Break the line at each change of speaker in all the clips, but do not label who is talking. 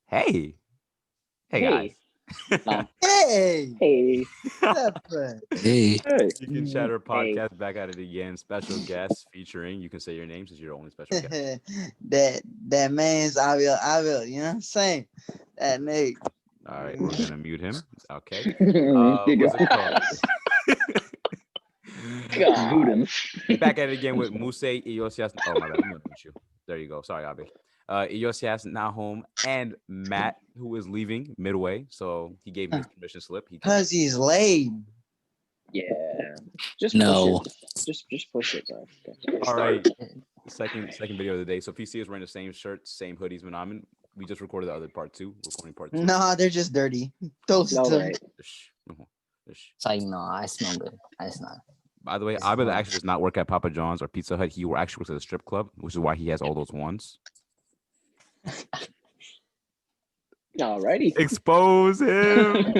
Hey, hey guys.
Hey,
Hey.
Stefan.
Hey,
Deacon Chatter
Hey.
podcast back at it again. Special guest featuring. You can say your name since you're the only special guest.
that man's I will, you know what I'm saying? That nigga.
All right, we're gonna mute him. Okay.
You
What's
go.
it called?
God.
Back at it again with Musse, Yosi. Oh my bad, I'm gonna mute you. There you go. Sorry, Abi. Yosi, Nahom, and Matt, who is leaving midway. So he gave me his permission slip. He can.
Cause he's lame.
Yeah. Just
no.
push it. Just push it, bro.
All right. Second video of the day. So if you see us wearing the same shirt, same hoodies, Manamin, we just recorded the other recording part 2.
Nah, they're just dirty. Those
All
two.
right.
Shh. Shh.
It's like, no, I smell good. It's not.
By the way, Abel actually does not work at Papa John's or Pizza Hut. He actually works at a strip club, which is why he has all those ones.
Alrighty.
Expose him.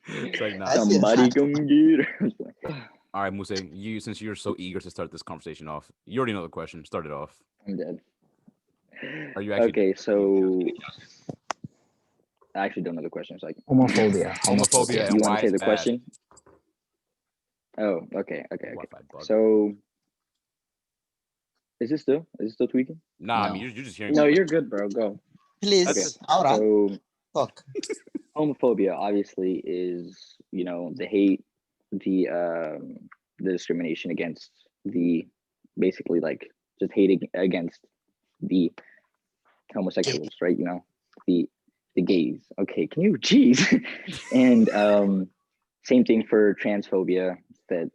It's like, nah.
Somebody come get her.
All right, Musse, since you're so eager to start this conversation off, you already know the question. Start it off.
I'm dead.
Are you actually
Okay, so I actually don't know the question. So
Homophobia.
Homophobia and
you
why
want to say
it's
the
bad.
question? Oh, okay.
Wi-Fi bug.
So is it still tweaking?
Nah, I
No.
mean you're just hearing.
No,
me.
you're good, bro. Go.
Please.
Okay.
Ahora.
So
Fuck.
homophobia obviously is, the hate, the discrimination against the, basically, like, just hating against the homosexuals, right? The gays. Okay, can you jeez? And same thing for transphobia, that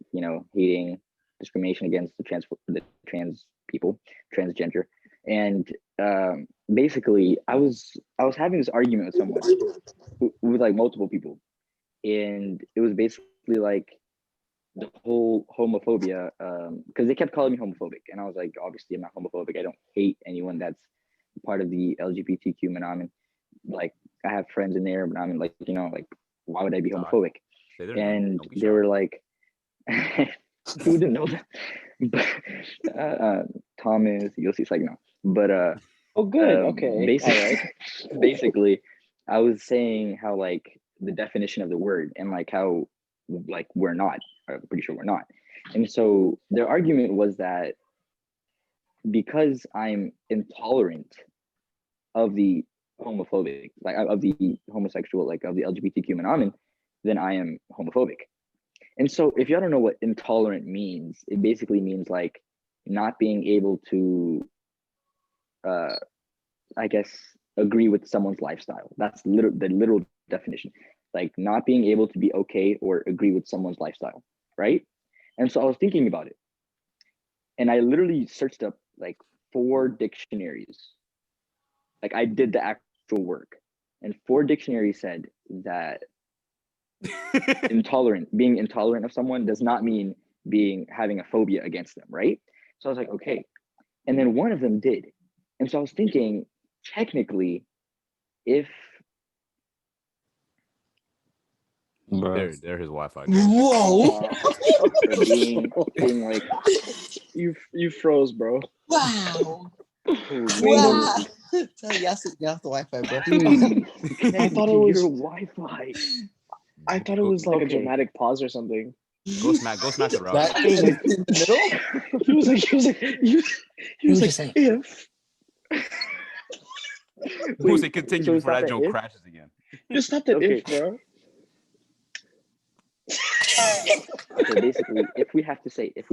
hating, discrimination against the trans people, transgender. And basically I was having this argument with someone, with like multiple people, and it was basically like the whole homophobia, because they kept calling me homophobic, and I was like, obviously I'm not homophobic. I don't hate anyone that's part of the LGBTQ phenomenon. Like, I have friends in there, but I'm like, like, why would I be homophobic? And they were like, who didn't know that? But Thomas, Yosi, like, no. But
Oh, good. Okay.
Basically, I was saying how, like, the definition of the word, and like how, like, we're not. I'm pretty sure we're not. And so their argument was that because I'm intolerant of the homophobic, like of the homosexual, like of the LGBTQ phenomenon, then I am homophobic. And so if y'all don't know what intolerant means, it basically means like not being able to, I guess, agree with someone's lifestyle. That's the literal definition. Like, not being able to be okay or agree with someone's lifestyle, right? And so I was thinking about it, and I literally searched up like 4 dictionaries. Like, I did the actual work, and 4 dictionaries said that being intolerant of someone does not mean having a phobia against them, right? So I was like, okay. And then one of them did. And so I was thinking, technically, if
There his Wi-Fi.
Whoa.
being like,
You froze, bro.
Wow.
wow.
Tell Yasser get off the Wi-Fi, bro.
I thought it was
your Wi-Fi.
I thought it was like a
Okay.
dramatic pause or something.
Go smack the router.
That
He was like
in the middle.
he was like
just saying.
if
Musse, continue
so it's
before
not
that
the
joke
if?
crashes again.
just not the
Okay.
if, bro.
So basically, if we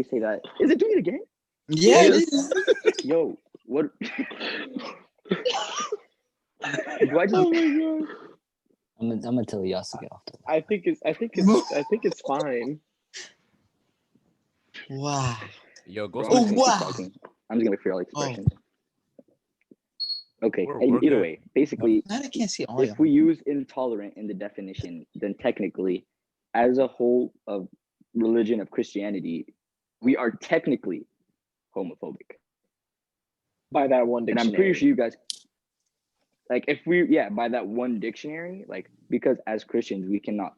say that, is it doing it again?
Yeah, it
Yes.
is.
Yo, what? Do I just?
Oh my god.
I'm gonna tell Yas to get off the.
I think it's fine.
Wow.
Yo, go
Bro,
smack.
I'm just gonna keep
wow.
talking. I'm just gonna wait for all expressions. Okay.
We're
Either
good.
way, basically,
Man, I can't see all
if we use intolerant in the definition, then technically, as a whole of religion of Christianity, we are technically homophobic.
By that one
And
dictionary.
I'm pretty sure you guys, like, if by that one dictionary, like, because as Christians we cannot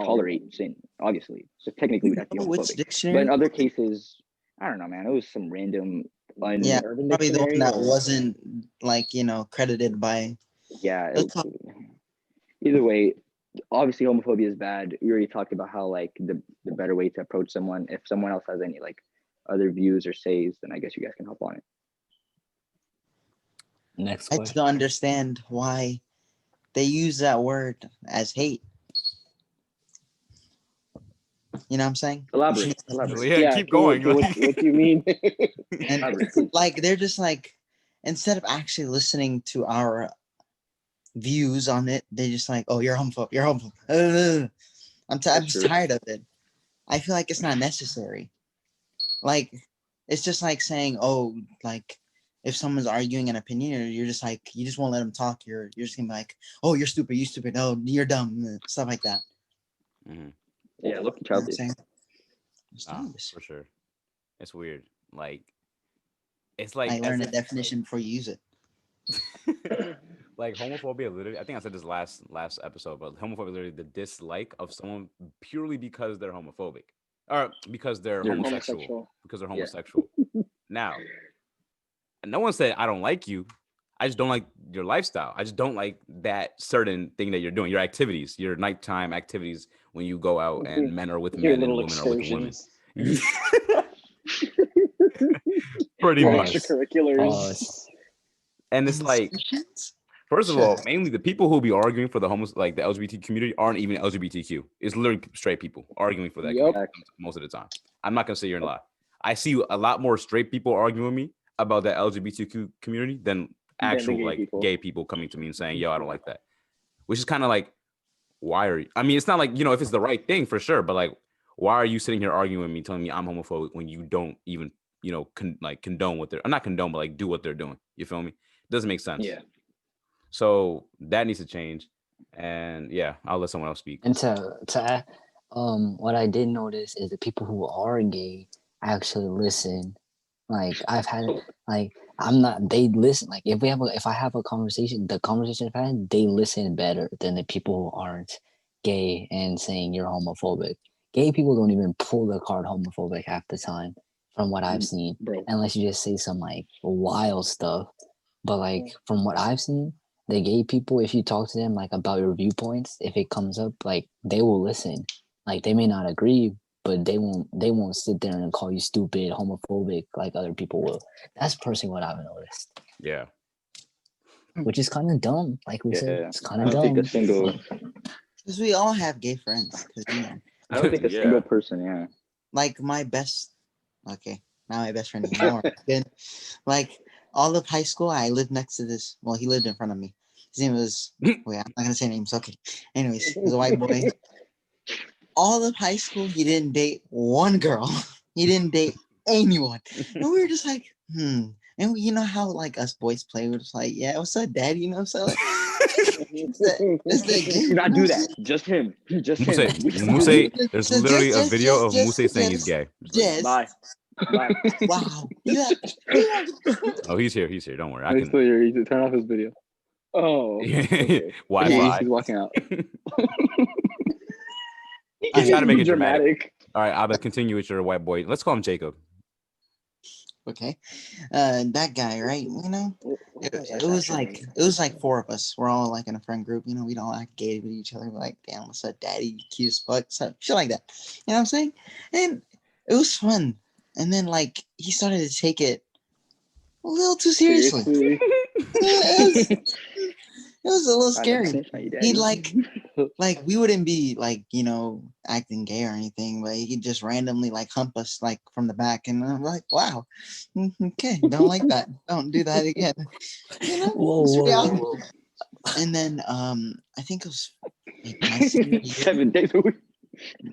tolerate sin, obviously. So technically we'd have to be
Which
homophobic. But
dictionary?
in other cases, I don't know, man. It was some random
Yeah,
Urban
probably the one
Dictionary
that
or-
wasn't like credited by.
Yeah.
Let's talk-
Either way, obviously homophobia is bad. We already talked about how like the better way to approach someone. If someone else has any like other views or says, then I guess you guys can hop on it.
Next
I just
question.
don't understand why they use that word as hate. You know what I'm saying?
Elaborate.
Yeah, keep going.
What do you mean?
And
Elaborate, please.
like they're just like, instead of actually listening to our views on it, they just like, oh, you're homophobe. You're homophobe. I'm
That's
just
true.
tired of it. I feel like it's not necessary. Like, it's just like saying, oh, like if someone's arguing an opinion, you're just like, you just won't let them talk. You're just gonna be like, oh, you're stupid. You stupid. Oh, you're dumb. Stuff like that.
Mhm.
Yeah, look
You know what I'm
childish.
saying? It's
Nah,
childish.
for sure. It's weird. Like, it's like
Like, learn the
as
definition before you use it.
like homophobia. Literally, I think I said this last episode, but homophobia is literally the dislike of someone purely because they're homophobic or because they're
They're
homosexual. Because they're
Yeah.
homosexual. Now, no one said I don't like you. I just don't like your lifestyle. I just don't like that certain thing that you're doing, your activities, your nighttime activities when you go out and men are with
Your
men and
little
women are with women.
excursions.
Pretty
Your
much.
extracurriculars.
And it's like, first of all, mainly the people who be arguing for the like the LGBT community aren't even LGBTQ. It's literally straight people arguing for that
Yup.
community most of the time. I'm not gonna say you're in lie. I see a lot more straight people arguing with me about the LGBTQ community than actual
gay
like
people.
gay people coming to me and saying, "Yo, I don't like that," which is kind of like, why are you? I mean, it's not like, if it's the right thing for sure, but like, why are you sitting here arguing with me, telling me I'm homophobic when you don't even condone what they're not condone, but like do what they're doing? You feel me? It doesn't make sense.
Yeah.
So that needs to change. And yeah, I'll let someone else speak.
And to add, what I did notice is the people who are gay actually listen. Like I've had, like they listen. Like if I have a conversation, the conversation I've had, they listen better than the people who aren't gay and saying you're homophobic. Gay people don't even pull the card homophobic half the time, from what I've seen,
Bro.
unless you just say some like wild stuff. But like from what I've seen, the gay people, if you talk to them like about your viewpoints, if it comes up, like they will listen. Like they may not agree, but they won't sit there and call you stupid, homophobic like other people will. That's personally what I've noticed.
Yeah.
Which is kind of dumb. Like we said, it's kind
I
of
don't think
dumb.
a single.
Because we all have gay friends.
I don't think a
Yeah.
single person. Yeah.
Like my best, okay, not my best friend anymore. Good. Like all of high school, I lived next to this. Well, he lived in front of me. His name was, wait, I'm not going to say names. Okay. Anyways, he was a white boy. All of high school, he didn't date one girl. He didn't date anyone. And we were just like, And you know how like us boys play? We're just like, yeah, what's up, daddy? You know what I'm saying?
Do not do that. Just him. Just him.
Musse, there's literally a video of Musse saying he's gay.
Yes.
Bye. Bye.
Wow.
Oh, he's here. He's here. Don't worry. I
He's
can.
still here. He turn off his video. Oh. Okay.
Wi-Fi.
He's walking out.
He's trying to make it dramatic.
dramatic.
All right, Abba, continue with your white boy. Let's call him Jacob.
Okay. That guy, right? It was like four of us. We're all like in a friend group. We don't act gay with each other. We're like, damn, what's up, daddy? Cute as fuck. So, shit like that. You know what I'm saying? And it was fun. And then like he started to take it a little too seriously. It was a little scary. He'd like we wouldn't be like, acting gay or anything, but he'd just randomly like hump us like from the back. And I'm like, wow, okay, don't like that. Don't do that again. Whoa. And then I think it was like my senior year.
7 days a week.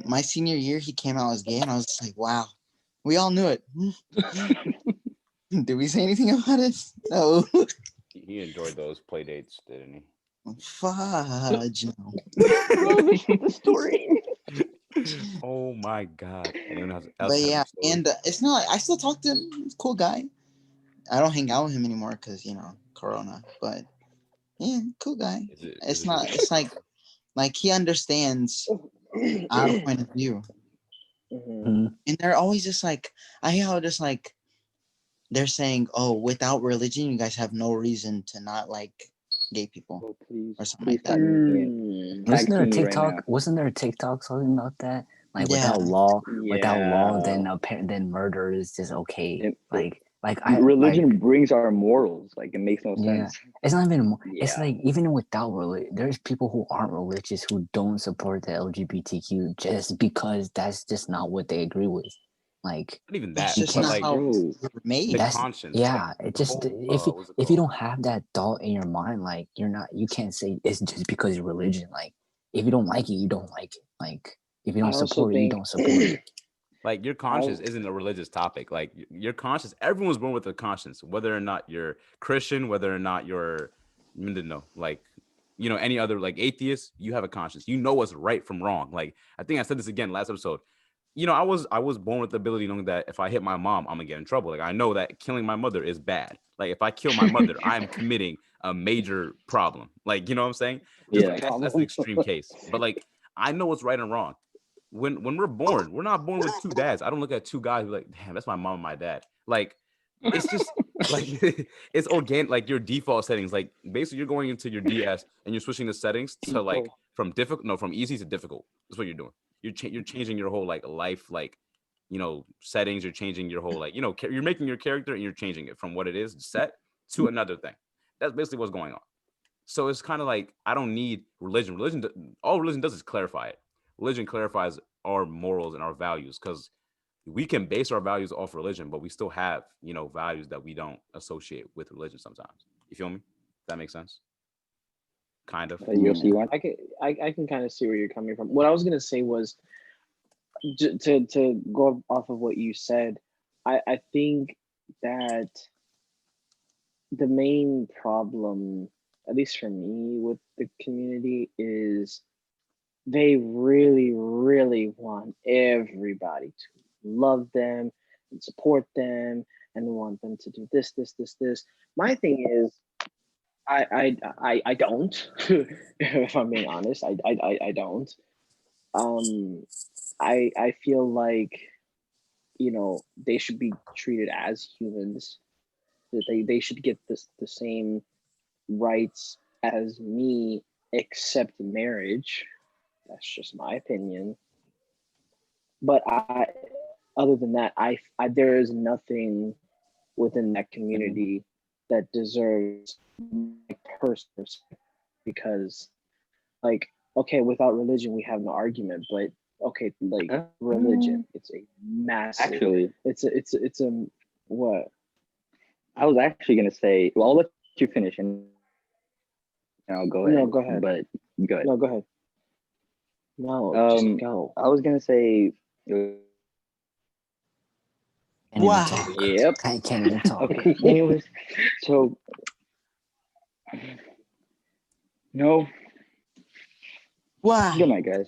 My senior year, he came out as gay, and I was just like, wow. We all knew it. Did we say anything about it? No.
He enjoyed those play dates, didn't he?
Fudge. No.
The story.
Oh my God.
But yeah, and it's not. I still talk to him. He's a cool guy. I don't hang out with him anymore because Corona. But yeah, cool guy. It's not. It's like he understands our point of view.
Mm-hmm.
And they're always just like, I hear how just like they're saying, oh, without religion, you guys have no reason to not like gay people
Oh, please,
or something
please
like that.
tag me in.
Wasn't
Tag
there a
team me right
TikTok?
now.
Wasn't there a TikTok talking about that? Like
Yeah.
without law,
Yeah.
then murder is just okay.
It-
Like
religion brings our morals. Like it makes no
Yeah,
sense.
it's not even. It's
Yeah.
like even without religion, there's people who aren't religious who don't support the LGBTQ just because that's just not what they agree with. Like
Not even
That's
that,
you
just
but
not
can't.
like
how
Bro,
we were made.
the
That's
conscience.
yeah.
Like
It
the
just
whole what's it
if you
called?
don't have that thought in your mind, like you're not. You can't say it's just because of religion. Like if you don't like it, you don't like it. Like if you
I
don't
also
support it, you
think
don't support it.
Like your conscience isn't a religious topic. Like your conscience, everyone's born with a conscience, whether or not you're Christian, whether or not you're, no, like, any other like atheist, you have a conscience. You know what's right from wrong. Like I think I said this again last episode. I was born with the ability knowing that if I hit my mom, I'm gonna get in trouble. Like I know that killing my mother is bad. Like if I kill my mother, I'm committing a major problem. Like you know what I'm saying? Just
Yeah.
like that's the extreme case. But like I know what's right and wrong. When we're born, we're not born with two dads. I don't look at two guys and be like, damn, that's my mom and my dad. Like it's just like it's organic, like your default settings. Like basically you're going into your DS and you're switching the settings to like from from easy to difficult. That's what you're doing. You're changing your whole like life, like settings. You're changing your whole like you're making your character and you're changing it from what it is set to another thing. That's basically what's going on. So it's kind of like I don't need religion. All religion does is clarify it. Religion clarifies our morals and our values because we can base our values off religion, but we still have values that we don't associate with religion sometimes. You feel me? That makes sense. Kind of.
Yosi, you want?
I can kind of see where you're coming from. What I was gonna say was to go off of what you said. I think that the main problem, at least for me, with the community is they really, really want everybody to love them and support them and want them to do this, this, this, this. My thing is, I don't. If I'm being honest, I don't. Um, I feel like they should be treated as humans. That they should get the same rights as me, except marriage. That's just my opinion. But other than that, I there is nothing within that community that deserves my personal respect because, like, okay, without religion we have no argument, but okay, like religion, it's a massive.
Actually,
It's a what?
I was actually gonna say. Well, I'll let you finish, and I'll go ahead.
No, go ahead.
But go ahead.
No, go ahead. No, just go.
I was gonna say.
Can't even
Wow.
talk.
Yep.
Can't even talk.
Okay. Anyways, so no.
Wow.
Good night, guys.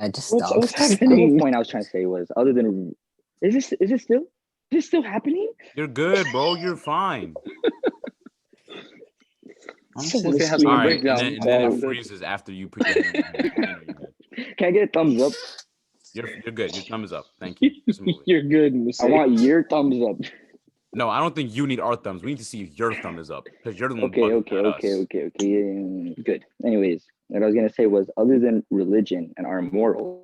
I just
What's
stopped.
The whole
happening?
point I was trying to say was, other than, is this still happening?
You're good, bro. You're fine.
Honestly,
Musse
this
has
is
All
a
right, and
breakdown.
then
I'm
it
good.
freezes after you put your hand on my head. I know you're good.
Can I get a thumbs up?
You're good. Your thumb is up. Thank you. Smooth.
You're good, Musse.
I want your thumbs up.
No, I don't think you need our thumbs. We need to see if your thumb is up because you're the one
Okay,
bugging,
okay,
not
okay,
us.
okay, okay. Good. Anyways, what I was gonna say was, other than religion and our morals,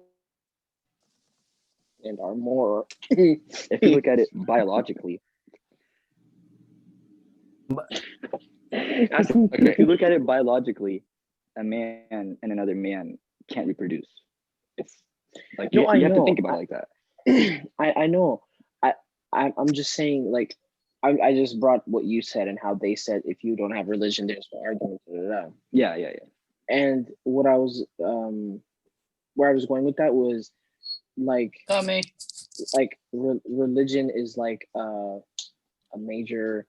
And are more.
if you look at it biologically, if you look at it biologically, a man and another man can't reproduce. It's like
No, I
you have to
know.
think about it like that.
I know. I'm just saying, like, I just brought what you said and how they said if you don't have religion, there's no argument. Da, da, da.
Yeah.
And what I was where I was going with that was like religion is like a major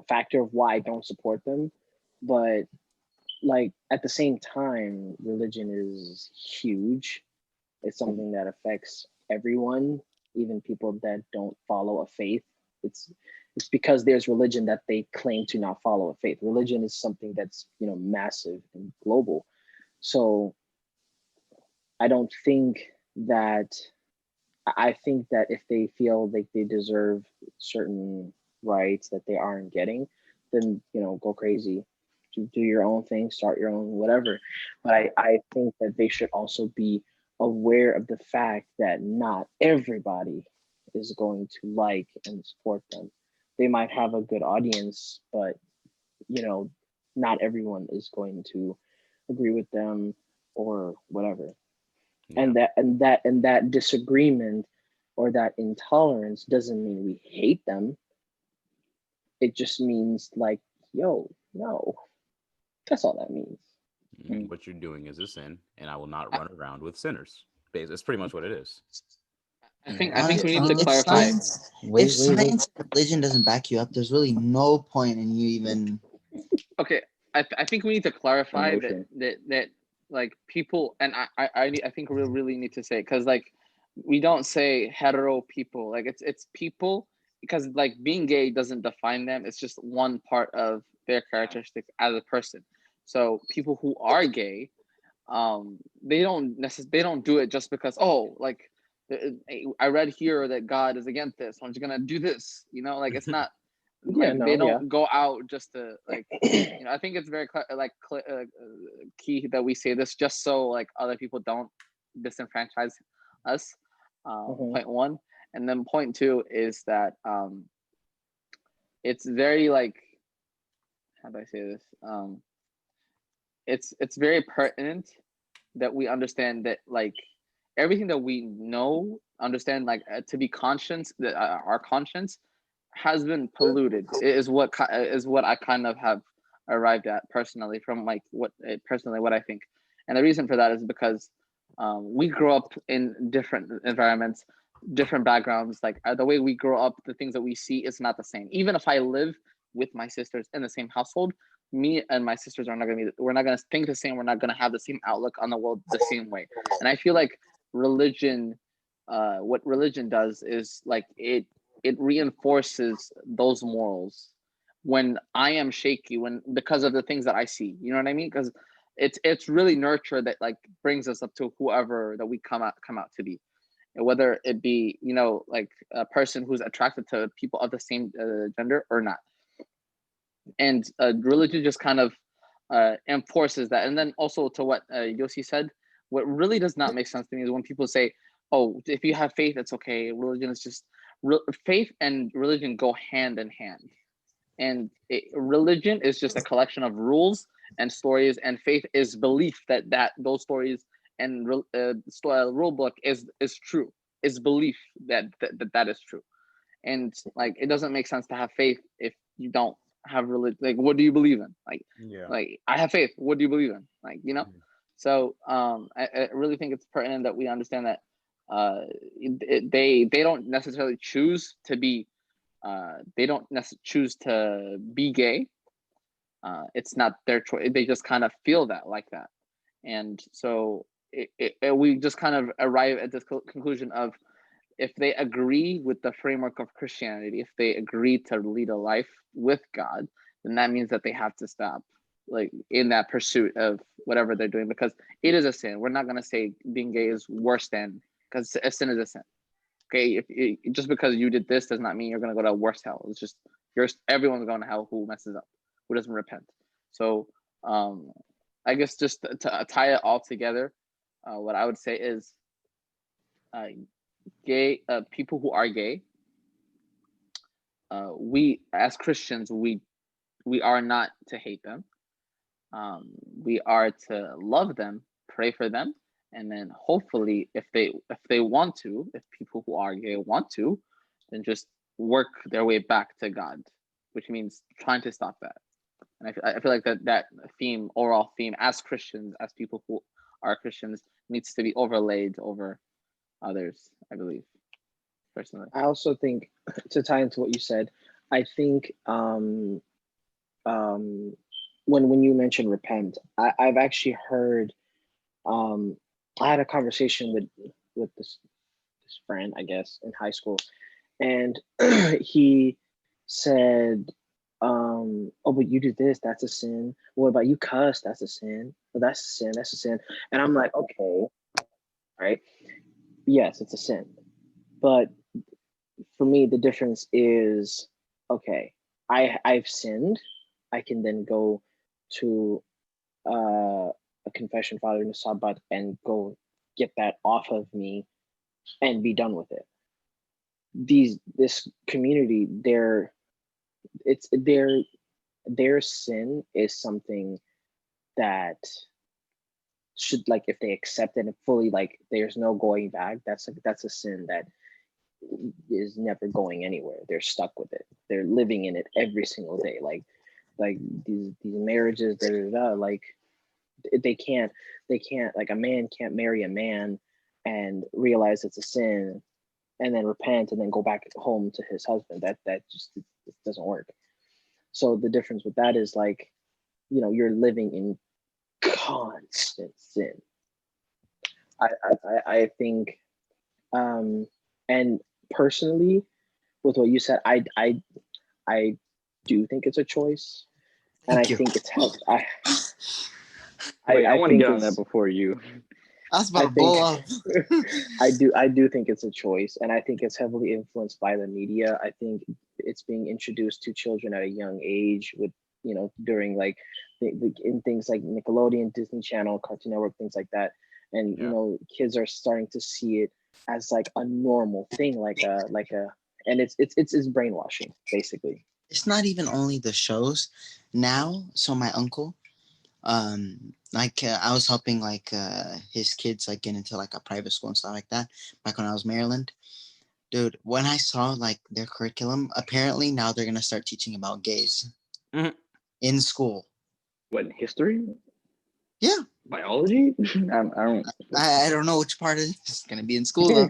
factor of why I don't support them, but like at the same time, religion is huge. It's something that affects everyone, even people that don't follow a faith. It's because there's religion that they claim to not follow a faith. Religion is something that's massive and global. So I don't think that I think that if they feel like they deserve certain rights that they aren't getting, then go crazy, do your own thing, start your own whatever. But I think that they should also be aware of the fact that not everybody is going to like and support them. They might have a good audience, but not everyone is going to agree with them or whatever.
Yeah.
And that disagreement or that intolerance doesn't mean we hate them. It just means like, yo, no. That's all that means.
What you're doing is a sin, and I will not run around with sinners. That's pretty much what it is.
I think we need to
Honestly,
clarify.
If science and religion doesn't back you up, there's really no point in you even.
Okay, I think we need to clarify
Emotion.
that like people, and I think we really need to say, because like we don't say hetero people, like it's people, because like being gay doesn't define them. It's just one part of their characteristics as a person. So people who are gay, they don't do it just because, oh, like I read here that God is against this, so I'm just gonna do this. Like it's not.
Yeah,
Like they don't go out just to like. I think it's very key that we say this just so like other people don't disenfranchise us. Point one, and then point two is that it's very like, how do I say this? It's very pertinent that we understand that like everything that we understand, like to be conscious, that our conscience has been polluted is what I kind of have arrived at personally from like what I think. And the reason for that is because we grow up in different environments, different backgrounds. Like the way we grow up, the things that we see is not the same. Even if I live with my sisters in the same household, me and my sisters we're not going to think the same. We're not going to have the same outlook on the world the same way. And I feel like religion, what religion does is like it reinforces those morals when I am shaky, because of the things that I see. You know what I mean? Because it's really nurture that like brings us up to whoever that we come out to be, whether it be like a person who's attracted to people of the same gender or not. And religion just kind of enforces that. And then also to what Yosi said, what really does not make sense to me is when people say, oh, if you have faith, it's okay. Religion is just faith and religion go hand in hand. And religion is just a collection of rules and stories, and faith is belief that those stories and rule book is true. Is belief that is true. And like it doesn't make sense to have faith if you don't have religion. Like, what do you believe in? Like I have faith. What do you believe in? So I really think it's pertinent that we understand that they don't necessarily choose to be choose to be gay. It's not their choice. They just kind of feel that like that. And so we just kind of arrive at this conclusion of, if they agree with the framework of Christianity, if they agree to lead a life with God, then that means that they have to stop like in that pursuit of whatever they're doing, because it is a sin. We're not going to say being gay is worse than, because a sin is a sin. Okay, just because you did this does not mean you're going to go to a worse hell. It's just everyone's going to hell who messes up, who doesn't repent. So I guess just to tie it all together, what I would say is gay people who are gay, we as Christians, we are not to hate them. We are to love them, pray for them, and then hopefully if they want to, if people who are gay want to, then just work their way back to God, which means trying to stop that. And I feel like that overall theme as Christians, as people who are Christians, needs to be overlaid over others, I believe, personally.
I also think, to tie into what you said, I think when you mentioned repent, I've actually heard, I had a conversation with this friend, I guess, in high school, and he said, oh, but you do this, that's a sin. What about you cuss? That's a sin. Well, that's a sin. That's a sin. And I'm like, okay, all right, yes, it's a sin. But for me, the difference is, okay, I've sinned. I can then go to a confession, Father in the Sabbath, and go get that off of me and be done with it. This community, their sin is something that should, like, if they accept it and fully, like, there's no going back, that's a sin that is never going anywhere. They're stuck with it. They're living in it every single day. Like these marriages, like they can't, like, a man can't marry a man and realize it's a sin and then repent and then go back home to his husband. That just, it doesn't work. So the difference with that is, like, you're living in constant sin. I think, and personally, with what you said, I do think it's a choice, and
Thank
I
you.
think it's helped.
Wait, I want to
think
get on that before you.
I was about
I
to blow
think-
up.
I do think it's a choice, and I think it's heavily influenced by the media. I think it's being introduced to children at a young age, with during, like, in things like Nickelodeon, Disney Channel, Cartoon Network, things like that, and kids are starting to see it as, like, a normal thing, and it's brainwashing, basically.
It's not even only the shows now. So my uncle, I was helping, like, his kids, like, get into, like, a private school and stuff like that back when I was in Maryland. Dude, when I saw, like, their curriculum, apparently now they're gonna start teaching about gays in school.
What, history?
Yeah.
Biology? I
I don't know which part is gonna be in school though.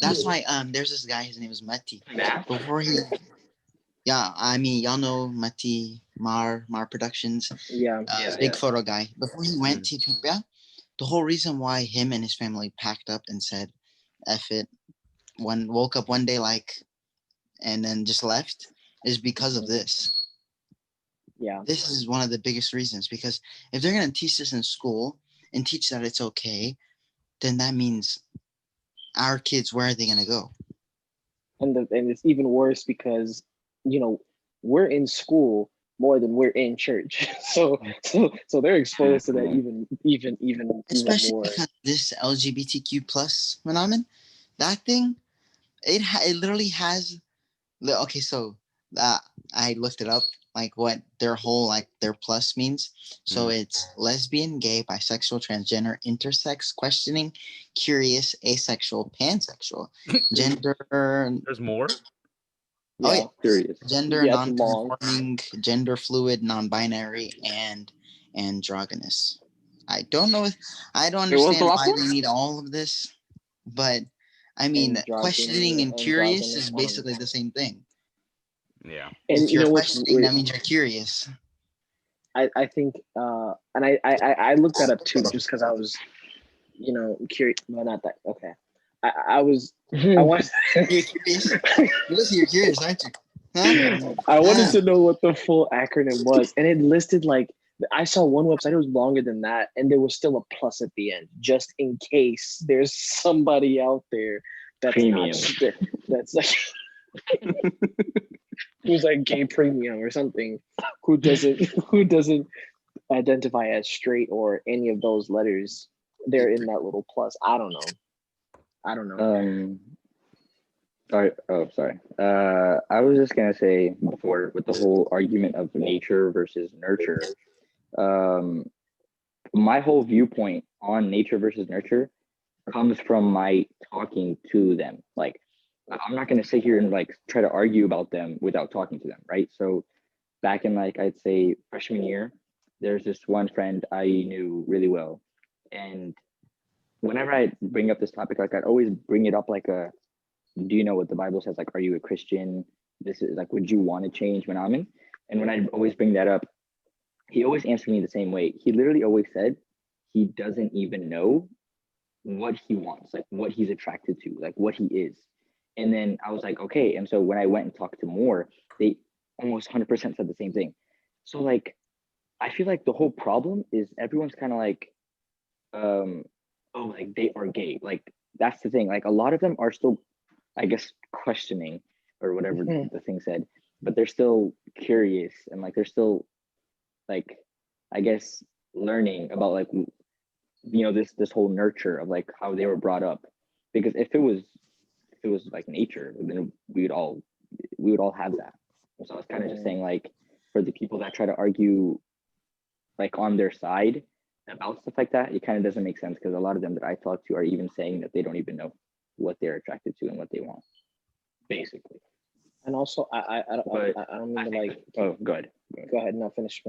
That's why there's this guy, his name is Mati.
Math?
Before he I mean, y'all know Mati Mar Productions.
Yeah.
Big photo guy. Before he went to Ethiopia, the whole reason why him and his family packed up and said F it, woke up one day, like, and then just left, is because of this.
Yeah.
This is one of the biggest reasons, because if they're going to teach this in school and teach that it's okay, then that means our kids, where are they going to go?
And it's even worse because, we're in school more than we're in church. So they're exposed to that even
Especially
more.
because this LGBTQ plus phenomenon, that thing, it literally has, okay, so I looked it up, like, what their whole, like, their plus means. So it's lesbian, gay, bisexual, transgender, intersex, questioning, curious, asexual, pansexual, gender.
There's more.
Oh yeah,
curious.
gender
Yeah, it's long.
non-conforming, gender fluid, non-binary, and androgynous. I don't know. I don't
Wait, what was the
understand
last
why
one?
they need all of this, but I mean, questioning and curious is basically the same thing.
Yeah.
And
If you're questioning, that means you're curious.
I think, and I looked that up too, just because I was, curious. Well, not that. Okay. I was. I wanted.
You're curious. You're curious, aren't you? Huh?
I wanted to know what the full acronym was, and it listed, like, I saw one website, it was longer than that, and there was still a plus at the end, just in case there's somebody out there that's
Premium.
that's like who's like gay premium or something, who doesn't identify as straight or any of those letters. They're in that little plus. I don't know.
All right. Oh, sorry. I was just gonna say before, with the whole argument of nature versus nurture, my whole viewpoint on nature versus nurture comes from my talking to them. Like, I'm not gonna sit here and, like, try to argue about them without talking to them, right? So back in, like, I'd say freshman year, there's this one friend I knew really well, and whenever I bring up this topic, like, I'd always bring it up like do you know what the Bible says? Like, are you a Christian? This is like, would you want to change Nahom? And when I always bring that up, he always answered me the same way. He literally always said he doesn't even know what he wants, like what he's attracted to, like what he is. And then I was like, okay. And so when I went and talked to more, they almost 100% said the same thing. So, like, I feel like the whole problem is everyone's kind of like, oh, like, they are gay. Like, that's the thing. Like, a lot of them are still I guess, questioning or whatever the thing said, but they're still curious and like they're still like, I guess, learning about like, this whole nurture of like how they were brought up. Because if it was like nature, then we would all have that. So I was kind of just saying, like, for the people that try to argue like on their side about stuff like that, it kind of doesn't make sense, because a lot of them that I talk to are even saying that they don't even know what they're attracted to and what they want, basically.
And also, I don't mean to like.
Oh, good.
Go ahead. No, finish.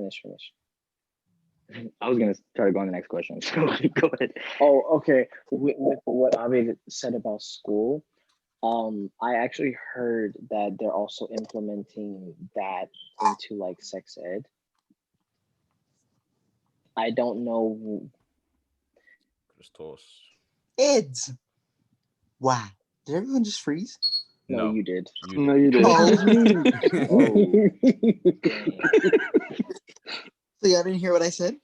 I was gonna try to go on the next question. So go ahead.
Oh, okay. With what Abid said about school, I actually heard that they're also implementing that into like sex ed. I don't know.
Christos.
Eds. Wow. Did everyone just freeze?
No, you did.
No, you did.
So y'all didn't hear what I said?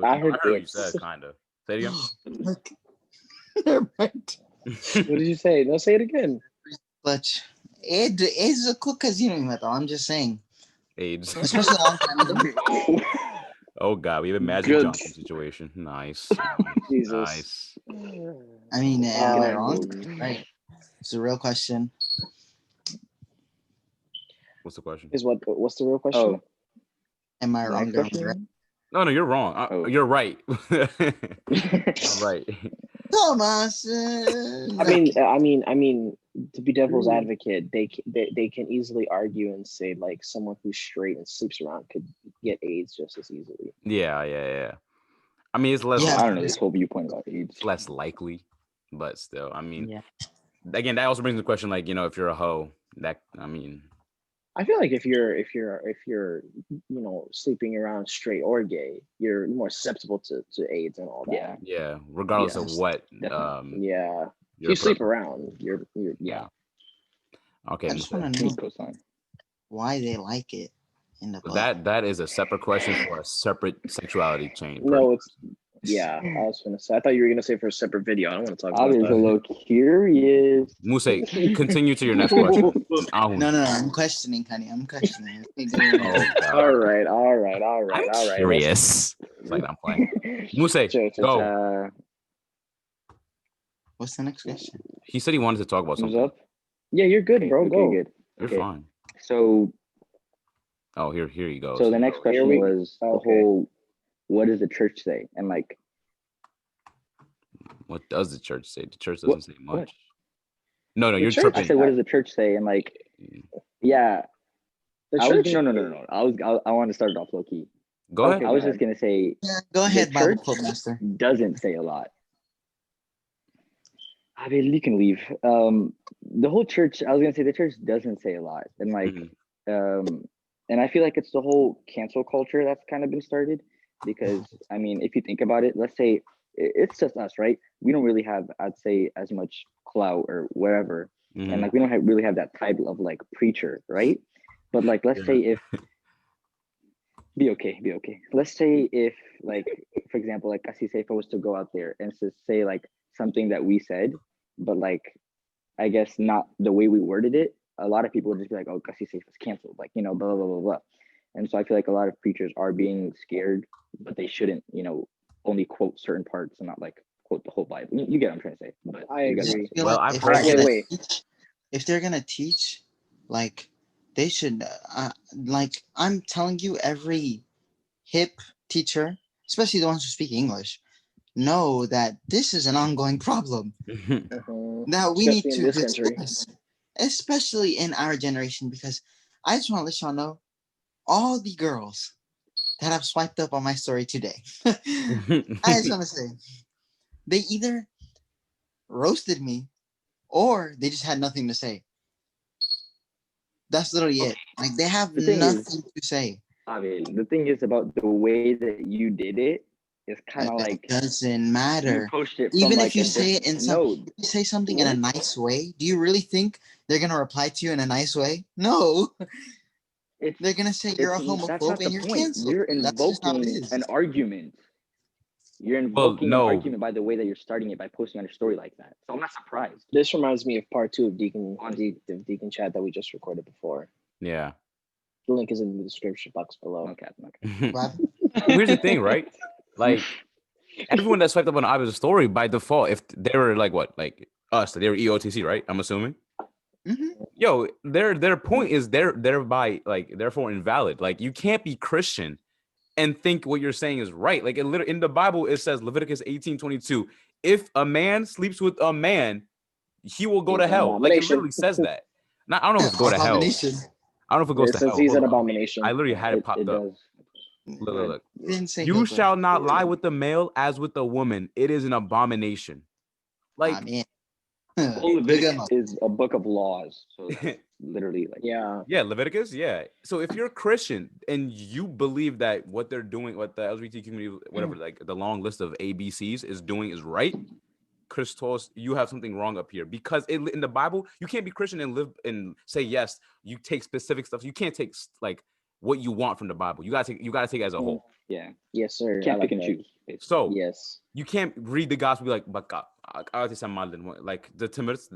I heard
what you
it's.
said, kind of. Say it again.
Like, never mind.
What did you say? No, say it again.
But it's a cool casino metal. I'm just saying.
AIDS.
Especially a long time ago.
Oh God, we have a Magic
Good.
Johnson situation. Nice.
Jesus.
Nice.
I mean, am I
Oh.
wrong? Right. It's a real question.
What's the question?
What's the real question?
Oh,
Am I wrong?
next
Am I right?
question?
No, you're wrong.
Oh.
You're right. You're right.
Thomas.
I mean, to be devil's advocate, they can easily argue and say like someone who's straight and sleeps around could get AIDS just as easily.
Yeah. I mean, it's less.
Yeah.
I don't know this whole viewpoint about AIDS.
It's less likely, but still, I mean,
Yeah.
again, that also brings the question, like, if you're a hoe,
I feel like if you're sleeping around straight or gay, you're more susceptible to AIDS and all that.
yeah, regardless of
Yes.
what,
Yeah. If
your
you sleep
preference.
around, you're
Yeah. Okay,
I just
Musse.
want to know
Cosign.
why they like it in the butt.
That is a separate question for a separate sexuality chain.
No, it's I was gonna say. I thought you were gonna say for a separate video. I don't want to talk
I
about
was a
that.
little curious.
Musse, continue to your next question.
No, I'm questioning, honey. I'm questioning.
Oh, God.
All right.
I'm curious. It's like I'm playing. Musse,
Sure.
go.
What's the next question?
He said he wanted to talk about
Who's
something.
up?
Yeah, you're good, bro. Go.
Okay, good.
You're
Okay.
fine.
So
Oh, here he goes.
So the next question
we-
was the
okay.
whole, what does the church say? And like,
What does the church say? The church doesn't say much.
what?
No,
The
you're
church-
tripping.
I said, what does the church say? And like, yeah,
The
I was
church.
no. I want to start it off low key.
Go ahead.
I was just gonna say,
Yeah, go
the
ahead, Bible
church
Quote Master.
doesn't say a lot. I mean, you can leave. The whole church. I was gonna say the church doesn't say a lot, and like, and I feel like it's the whole cancel culture that's kind of been started. Because I mean, if you think about it, let's say it's just us, right? We don't really have, I'd say, as much clout or whatever, and like we don't really have that title of like preacher, right? But like, let's say if be okay. Let's say if like, for example, like as you say, if I was to go out there and to say like something that we said, but like, I guess not the way we worded it, a lot of people would just be like, oh, Gussie Safe is canceled, like, blah, blah, blah, blah. And so I feel like a lot of preachers are being scared, but they shouldn't, only quote certain parts and not like quote the whole Bible. You get what I'm trying to say. But
I
you guys-
agree.
feel
Well,
like
I've
if
heard
they're gonna
Wait.
teach- if they're gonna teach, like they should, like I'm telling you, every hip teacher, especially the ones who speak English, know that this is an ongoing problem that we need
Especially in
to
this country.
discuss, especially in our generation. Because I just want to let y'all know, all the girls that have swiped up on my story today, I just want to say, they either roasted me or they just had nothing to say. That's literally it. Like they have
The thing
nothing to say.
I mean, the thing is about the way that you did it is kind of like
It doesn't
you
matter.
approached it from
Even
like
if you
a
say it in some,
no,
if you say something in a
what?
nice way, do you really think they're gonna reply to you in a nice way? No,
it's
they're gonna say you're a
that's not
homophobe
the
and you're
point.
canceled.
You're
That's just how it
invoking
is.
an argument. You're invoking
no.
an argument by the way that you're starting it by posting on your story like that. So I'm not surprised.
This reminds me of part 2 of Deacon chat that we just recorded before.
Yeah.
The link is in the description box below.
Okay.
What?
Here's the thing, right? Like everyone that swiped up on Ivan's story by default, if they were like what, like us, they were EOTC, right? I'm assuming.
Mhm.
Yo, their point is thereby like therefore invalid. Like you can't be Christian and think what you're saying is right. Like in the Bible, it says Leviticus 18:22, if a man sleeps with a man, he will go
He's
to
an
hell. Like it
abomination.
literally says that. Now, I don't know if it's go to hell.
Abomination.
I don't know if it goes
It
to
says
hell.
he's
Hold
an
on.
abomination.
I literally had it popped up.
Does.
Look.
It didn't say
You
he'll go.
shall not lie with the male as with the woman. It is an abomination. Like,
I mean,
All of
big
it
enough.
is a book of laws. So that's literally like
Yeah.
yeah, Leviticus. Yeah. So if you're a Christian and you believe that what they're doing, what the LGBTQ community, whatever, like the long list of ABCs is doing is right, Christos, you have something wrong up here because in the Bible, you can't be Christian and live and say yes. You take specific stuff. You can't take like what you want from the Bible. You gotta take it as a whole.
yeah.
Yes, sir.
Can't
I
pick
like
and
that.
choose. Basically.
So
Yes.
you can't read the gospel and be like, like the Timbers.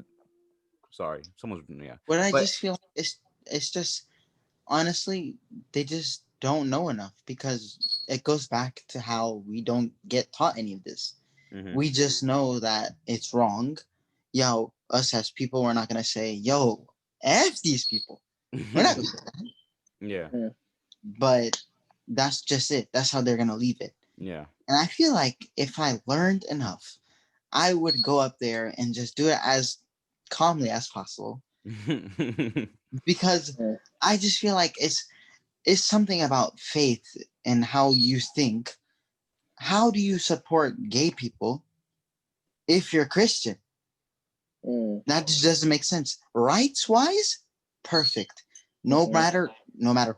Sorry, someone's
But I
But-
just feel like it's just honestly they just don't know enough because it goes back to how we don't get taught any of this.
Mhm.
We just know that it's wrong. Yo, us as people, we're not gonna say, yo, F these people. We're not gonna say that.
yeah,
But that's just it. That's how they're gonna leave it.
yeah.
And I feel like if I learned enough, I would go up there and just do it as calmly as possible. Because
Yeah.
I just feel like it's something about faith and how you think. How do you support gay people if you're Christian?
Mm.
That just doesn't make sense. Rights wise, perfect. No matter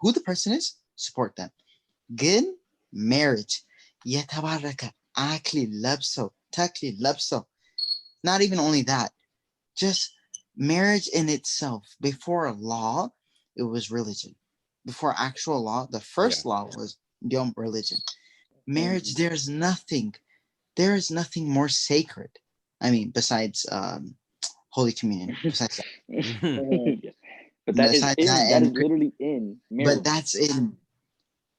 who the person is, support them. Good marriage. يتبارك أكلي لبسه تكلي لبسه. Not even only that, just marriage in itself. Before law, it was religion. Before actual law, the first law was religion. Marriage, there is nothing more sacred. I mean, besides Holy Communion. Besides that.
Mm.
But that is
Besides
in,
that,
that
and
is literally in marriage.
but that's in.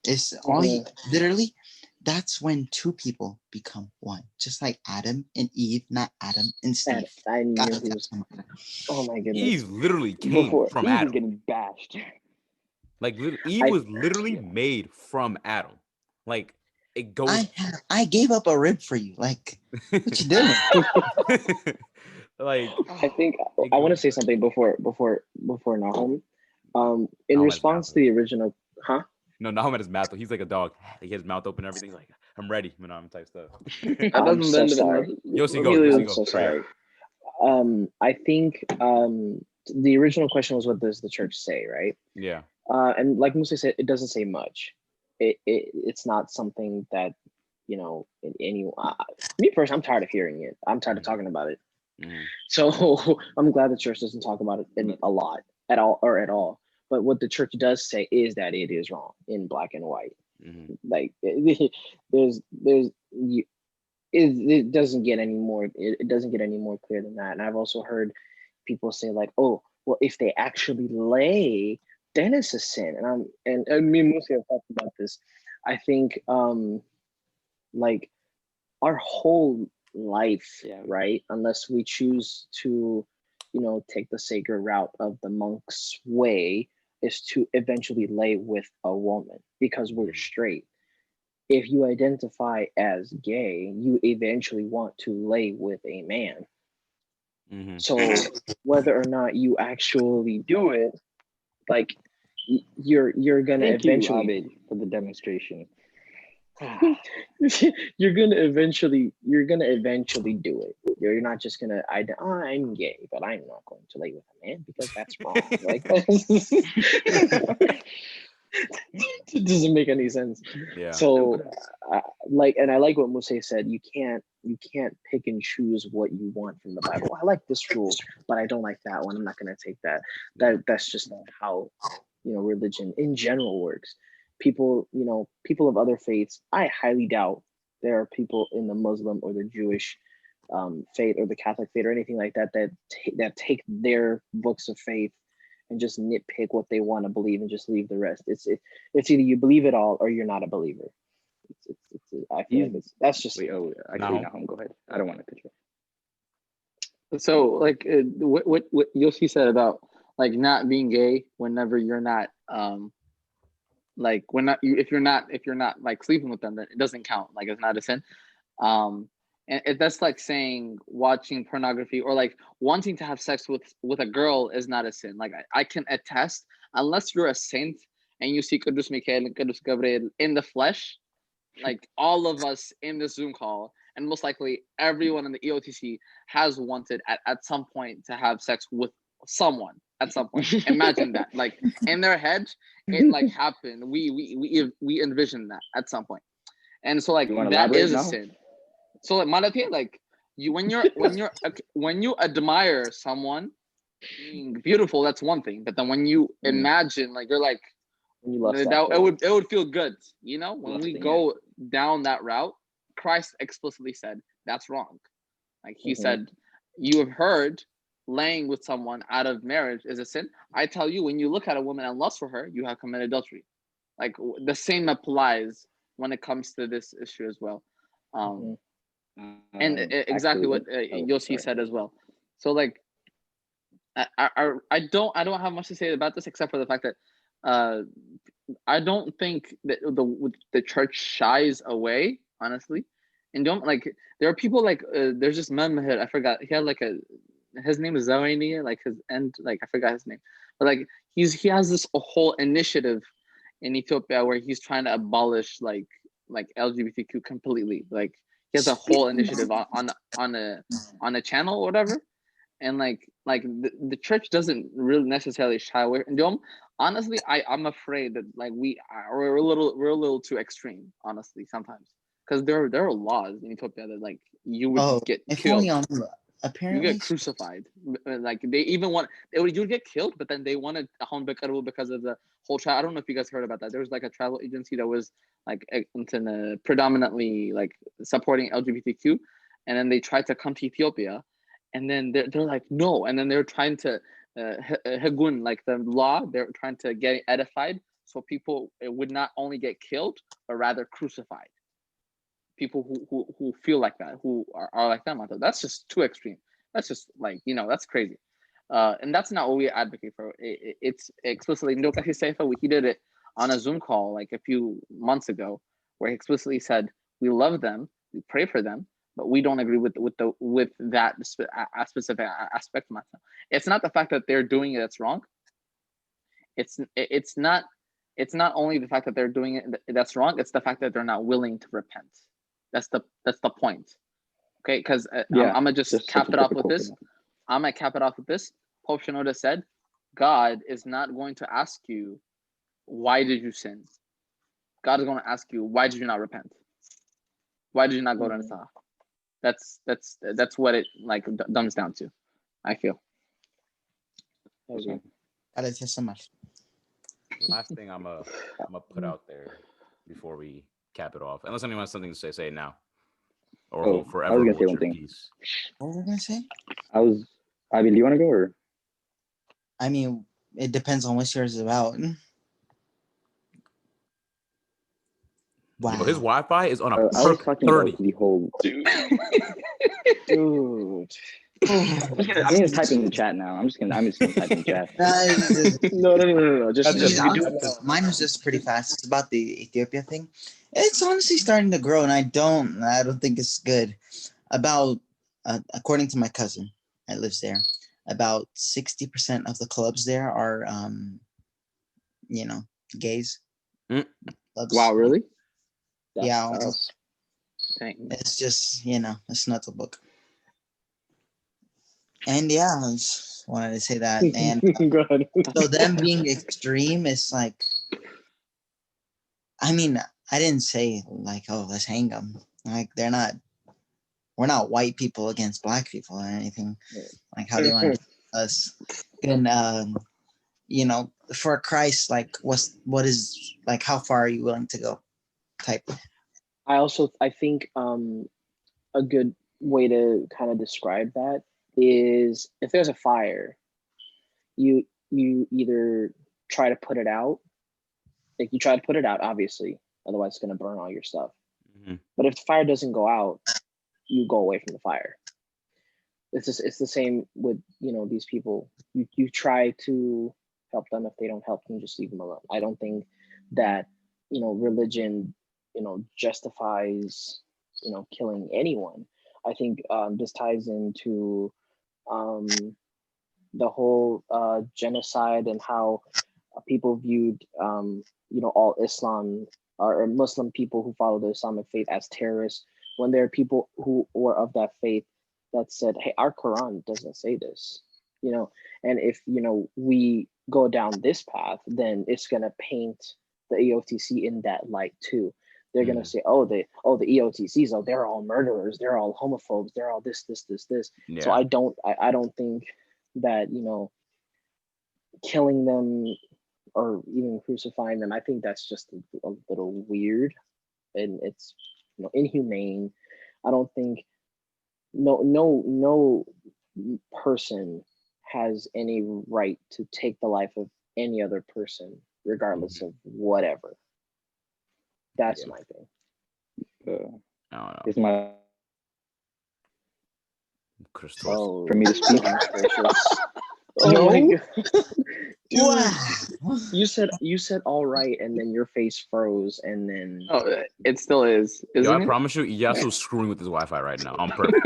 It's all you, literally. That's when two people become one, just like Adam and Eve, not Adam and Steve.
I knew
God,
he was. Oh my goodness.
Eve literally came
Before-
from
Eve is
Adam.
getting bashed.
Like Eve was literally made from Adam. Like it goes.
I gave up a rib for you. Like, what you doing?
Like
I think I want to say something before Nahom. In
Nahom has
response
mouth.
to the original, huh?
no, Nahom had his mouth. He's like a dog. He has his mouth open and everything. Like I'm ready. Type stuff.
I'm so sorry.
Yosi, go.
I'm
Yosi, go.
so sorry. I think the original question was, what does the church say, right?
Yeah.
And like Musse said, it doesn't say much. It's not something that, you know, me personally, I'm tired of hearing it. I'm tired of talking about it.
Mhm.
So I'm glad the church doesn't talk about it a lot at all. But what the church does say is that it is wrong in black and white.
Mhm.
Like it doesn't get any more. It doesn't get any more clear than that. And I've also heard people say like, oh, well, if they actually lay, then it's a sin. And me and Musse have talked about this. I think like our whole life, right? Unless we choose to, you know, take the sacred route of the monk's way, is to eventually lay with a woman because we're straight. If you identify as gay, you eventually want to lay with a man.
Mm-hmm.
So whether or not you actually do it, like you're gonna
Thank
eventually
you, Abed, for the demonstration.
you're gonna eventually do it. You're not just gonna I'm gay, but I'm not going to lay with a man because that's wrong. Like it doesn't make any sense.
Yeah.
So I like what Musse said. You can't pick and choose what you want from the Bible. I like this rule, but I don't like that one. I'm not gonna take that. That's just not how, you know, religion in general works. People of other faiths, I highly doubt there are people in the Muslim or the Jewish faith or the Catholic faith or anything like that that take their books of faith and just nitpick what they want to believe and just leave the rest. It's either you believe it all or you're not a believer. I feel like that's just.
Wait, actually, Nahom, go ahead. I don't want to cut you.
So like what Yosi said about like not being gay whenever you're not like if you're not like sleeping with them, then it doesn't count, like it's not a sin. And that's like saying watching pornography or like wanting to have sex with a girl is not a sin. Like I can attest, unless you're a saint and you see Qudus Mikhail and Qudus Gabriel in the flesh, like all of us in this Zoom call, and most likely everyone in the EOTC has wanted at some point to have sex with someone at some point. Imagine that, like in their head, it like happened. We envisioned that at some point, and so like that is a sin. So like Malati, like you when you admire someone being beautiful, that's one thing. But then when you imagine, like you're like, it would feel good, you know. When we go down that route, Christ explicitly said that's wrong. Like he said, you have heard laying with someone out of marriage is a sin. I tell you, when you look at a woman and lust for her, you have committed adultery. Like the same applies when it comes to this issue as well. And exactly what Yosi said as well. So like, I don't have much to say about this except for the fact that I don't think that the church shies away, honestly, and don't like. There are people like there's just Memhed, I forgot, he had like his name is Zawaini, like his end, like I forgot his name, but like he has this whole initiative in Ethiopia where he's trying to abolish like LGBTQ completely. Like he has a whole initiative on a channel or whatever, and like the church doesn't really necessarily shy away. And honestly, I'm afraid that like we're a little too extreme, honestly, sometimes, because there are laws in Ethiopia that like you would get killed.
Apparently,
you get crucified. Like they even you get killed, but then they wanted Nahom because of the whole trial. I don't know if you guys heard about that. There was like a travel agency that was like predominantly like supporting LGBTQ, and then they tried to come to Ethiopia, and then they're like no, and then they're trying to Hagun, like the law, they're trying to get it edified so people would not only get killed but rather crucified. People who feel like that, who are like that, that's just too extreme. That's just like, that's crazy. And that's not what we advocate for. It's explicitly, he did it on a Zoom call like a few months ago, where he explicitly said, we love them, we pray for them, but we don't agree with that specific aspect. It's not the fact that they're doing it that's wrong. It's not only the fact that they're doing it that's wrong, it's the fact that they're not willing to repent. That's the point. Okay, because I'm gonna just cap it off with this. I'm gonna cap it off with this. Pope Shinoda said, God is not going to ask you, why did you sin? God is going to ask you, why did you not repent? Why did you not go to Nisah? That's what it like dumbs down to, I feel.
Okay. Gracias so much.
Last thing I'm gonna put out there before we cap it off, unless anyone has something to say it now, or forever hold your peace.
What were we gonna say?
I mean, do you want to go, or?
I mean, it depends on what yours is about. Wow.
Yo, his Wi-Fi is on a
I was talking
30.
about the whole dude. I'm just gonna type in the chat now. I'm just gonna type in the chat.
No.
Mine was just pretty fast. It's about the Ethiopia thing. It's honestly starting to grow, and I don't think it's good. About according to my cousin that lives there, about 60% of the clubs there are gays. Clubs.
Wow, really?
Yeah. It's just it's not a book. And yeah, I just wanted to say that. And so them being extreme is like, I mean, I didn't say like, oh, let's hang them. Like we're not white people against black people or anything. Like how they want us. And for Christ, like what is like, how far are you willing to go? Type.
I think a good way to kind of describe that is if there's a fire, you either try to put it out, like you try to put it out, obviously, otherwise it's gonna burn all your stuff.
Mhm.
But if the fire doesn't go out, you go away from the fire. It's the same with these people. You try to help them. If they don't help them, just leave them alone. I don't think that religion justifies killing anyone. I think this ties into um, the whole genocide and how people viewed all Islam or Muslim people who follow the Islamic faith as terrorists, when there are people who were of that faith that said, hey, our Quran doesn't say this, and if we go down this path, then it's going to paint the EOTC in that light too. They're going to say, the EOTCs, they're all murderers, they're all homophobes, they're all this.
Yeah.
So I don't think that killing them or even crucifying them, I think that's just a little weird, and it's inhumane. I don't think no person has any right to take the life of any other person, regardless of whatever. That's my thing.
I don't know.
It's my
Crystal.
for me to speak.
Oh, dude,
Wow.
you said all right, and then your face froze, and then
Oh, it still is,
Yo,
isn't
I
it?
promise you, Iyasu's screwing with his Wi-Fi right now on purpose.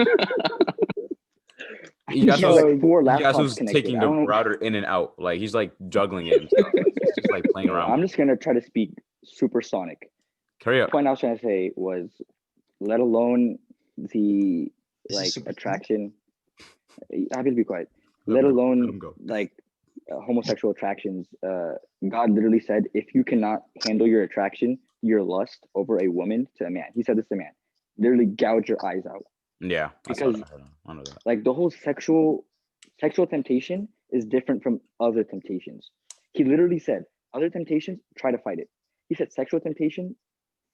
There's like
Iyasu's
4 laptops connected.
taking
I
the
don't know.
router in and out. Like he's like juggling it himself. Like, he's just like playing around.
I'm just gonna try to speak supersonic.
Carry
The
up.
point I was trying to say was, let alone the
Is this super
attraction. Happy to be quiet.
Let
Let
him
alone
go.
like homosexual attractions. God literally said, if you cannot handle your attraction, your lust over a woman to a man. He said this to a man. Literally gouge your eyes out.
Yeah,
Because
I know that.
like the whole sexual temptation is different from other temptations. He literally said, other temptations, try to fight it. He said sexual temptation,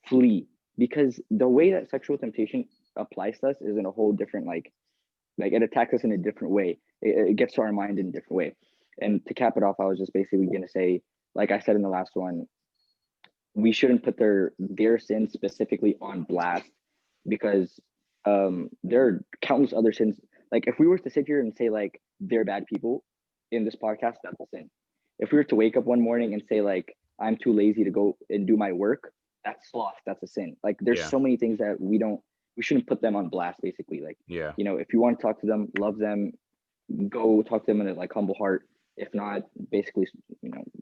flee. Because the way that sexual temptation applies to us is in a whole different like it attacks us in a different way. It gets to our mind in a different way. And to cap it off, I was just basically gonna say, like I said in the last one, we shouldn't put their sins specifically on blast, because there are countless other sins. Like if we were to sit here and say like they're bad people in this podcast, that's a sin. If we were to wake up one morning and say like I'm too lazy to go and do my work, that's sloth. That's a sin. Like there's so many things that we shouldn't put them on blast. Basically, like if you want to talk to them, love them, go talk to them in a like humble heart. If not, basically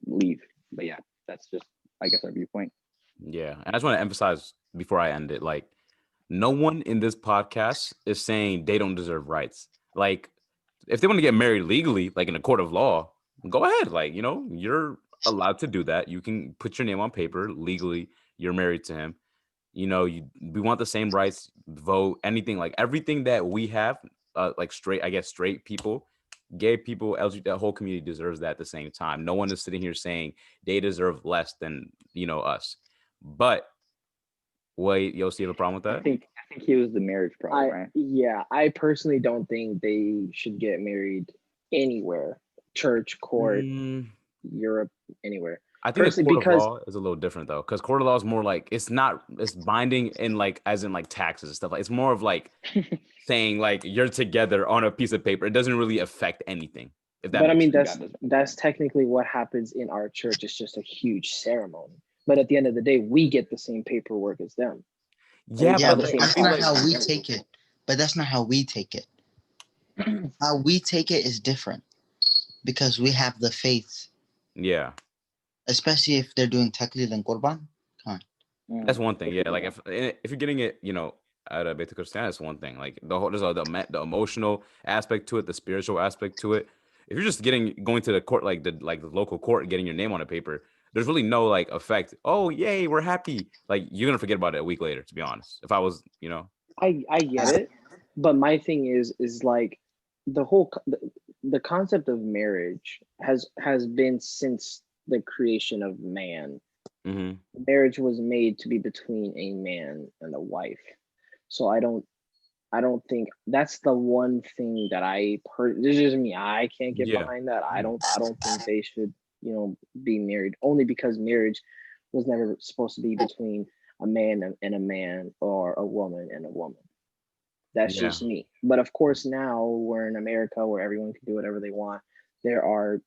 leave. But yeah, that's just I guess our viewpoint.
Yeah, and I just want to emphasize before I end it, like no one in this podcast is saying they don't deserve rights. Like if they want to get married legally, like in a court of law, go ahead. Like you're allowed to do that. You can put your name on paper legally. You're married to him. We want the same rights, vote, anything, like everything that we have, like straight people, gay people, LGBT, the whole community deserves that at the same time. No one is sitting here saying they deserve less than us. But wait, Yosi, you have a problem with that?
I think he was the marriage problem, right?
Yeah, I personally don't think they should get married anywhere, church, court, Europe, anywhere.
I think the court of law is a little different though, because court of law is more like it's binding in like as in like taxes and stuff. Like it's more of like saying like you're together on a piece of paper. It doesn't really affect anything.
But I mean that's technically what happens in our church. It's just a huge ceremony. But at the end of the day, we get the same paperwork as them.
Yeah, but that's not how we take it. But that's not how we take it. How we take it is different because we have the faith.
Yeah.
Especially if they're doing taklid and korban. Come on.
That's one thing. Yeah, like if you're getting it, at a Beit Christian, that's one thing. Like there's the emotional aspect to it, the spiritual aspect to it. If you're just going to the court, like the local court, and getting your name on a paper, there's really no like effect. Oh, yay, we're happy. Like you're gonna forget about it a week later. To be honest, if I was,
I get it, but my thing is like the whole the concept of marriage has been since the creation of man. marriage was made to be between a man and a wife. So I don't think that's the one thing that this is just me. I can't get behind that. I don't think they should, be married, only because marriage was never supposed to be between a man and a man, or a woman and a woman. That's just me. But of course, now we're in America where everyone can do whatever they want. There are,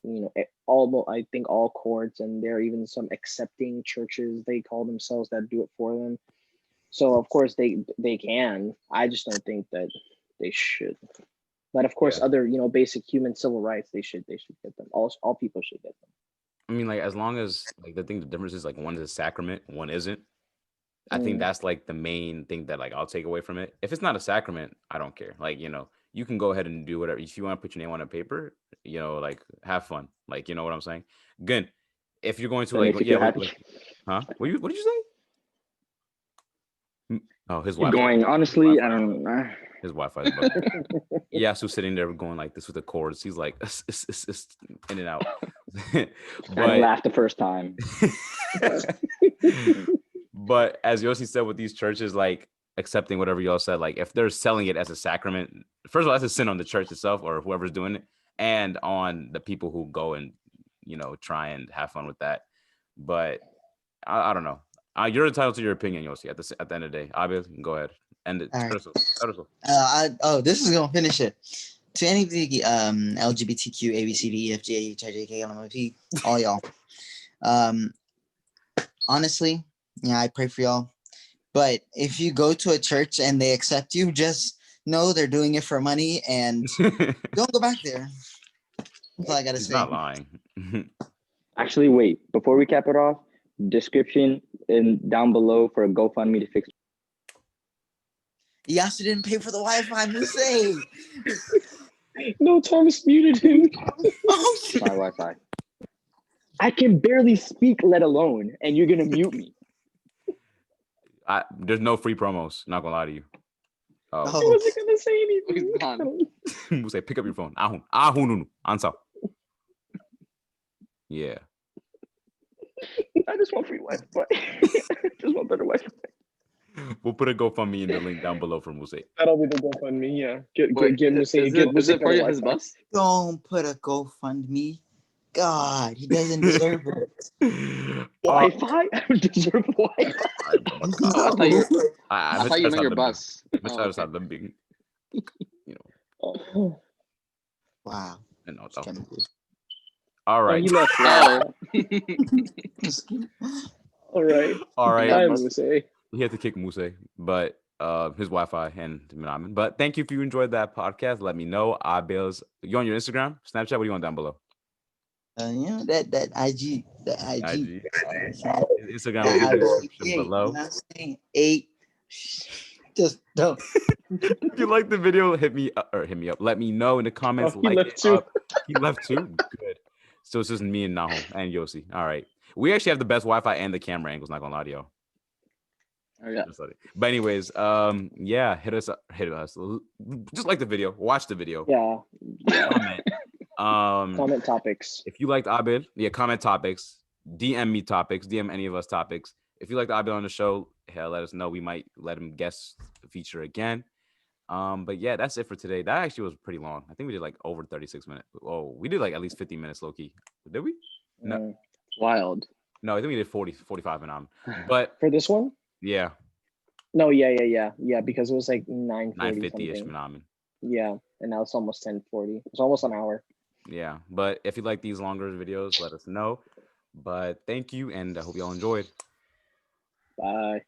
I think all courts, and there are even some accepting churches, they call themselves, that do it for them. So of course they can. I just don't think that they should. But of course, other basic human civil rights, they should get them. All people should get them.
I mean, like, as long as, like, the difference is, like, one is a sacrament, one isn't. I think that's, like, the main thing that, like, I'll take away from it. If it's not a sacrament, I don't care. Like, you can go ahead and do whatever. If you want to put your name on a paper, like, have fun. Like, you know what I'm saying? Good. If you're going to, like, huh? What did you say? Oh, his wife.
Going, honestly, I don't know.
His Wi-Fi. Yasu's sitting there going like this with the cords. He's like it's in and out.
But I laughed the first time.
But as Yosi said, with these churches, like, accepting whatever y'all said, like, if they're selling it as a sacrament, first of all, that's a sin on the church itself or whoever's doing it, and on the people who go and try and have fun with that. But I don't know. You're entitled to your opinion, Yosi. At the end of the day, Abel, go ahead. And
this is gonna finish it. To any of the LGBTQ, ABCD, EFG, HIJK, LMFP, all y'all. Honestly, I pray for y'all. But if you go to a church and they accept you, just know they're doing it for money, and don't go back there. That's all I gotta say.
Not lying.
Actually, wait. Before we cap it off, description and down below for a GoFundMe to fix.
Yasu didn't pay for the Wi-Fi, Musse.
No, Thomas muted him.
My Wi-Fi. I can barely speak, let alone, and you're gonna mute me.
There's no free promos. Not gonna lie to you.
I wasn't gonna say anything.
He's gone.
Musse, pick up your phone. Ahun, answer. Yeah.
I just want free Wi-Fi. Just want better Wi-Fi.
We'll put a GoFundMe in the link down below for Musse.
That'll be the GoFundMe. Yeah. Get Musse.
Is it for his bus?
Don't put a GoFundMe. God, he doesn't deserve it.
Wi-Fi? I don't deserve Wi-Fi.
I thought you meant your bus.
Wow.
All right.
He left. All right.
I
Musse.
He had to kick Musse, but his Wi-Fi and Nahom. But thank you if you enjoyed that podcast. Let me know. You on your Instagram, Snapchat? What do you want down below?
That IG.
Instagram will be in the description below.
Just don't.
If you like the video, hit me up. Let me know in the comments.
He left too.
He left too. Good. So it's just me and Nahom and Yosi. All right. We actually have the best Wi-Fi and the camera angles. Not gonna lie to y'all.
Oh, yeah.
But anyways, hit us. Just like the video. Watch the video.
Yeah.
Comment.
Comment topics.
If you liked Abid, comment topics. DM me topics. DM any of us topics. If you like Abid on the show, let us know. We might let him guest feature again. But yeah, that's it for today. That actually was pretty long. I think we did like over 36 minutes. Oh, we did like at least 50 minutes low key. Did we? No.
Wild.
No, I think we did 45 and But
for this one?
Yeah.
No, yeah, because it was like 9:50-ish. Yeah, and now it's almost 10:40. It's almost an hour.
Yeah, but if you like these longer videos, let us know. But thank you, and I hope y'all enjoyed.
Bye.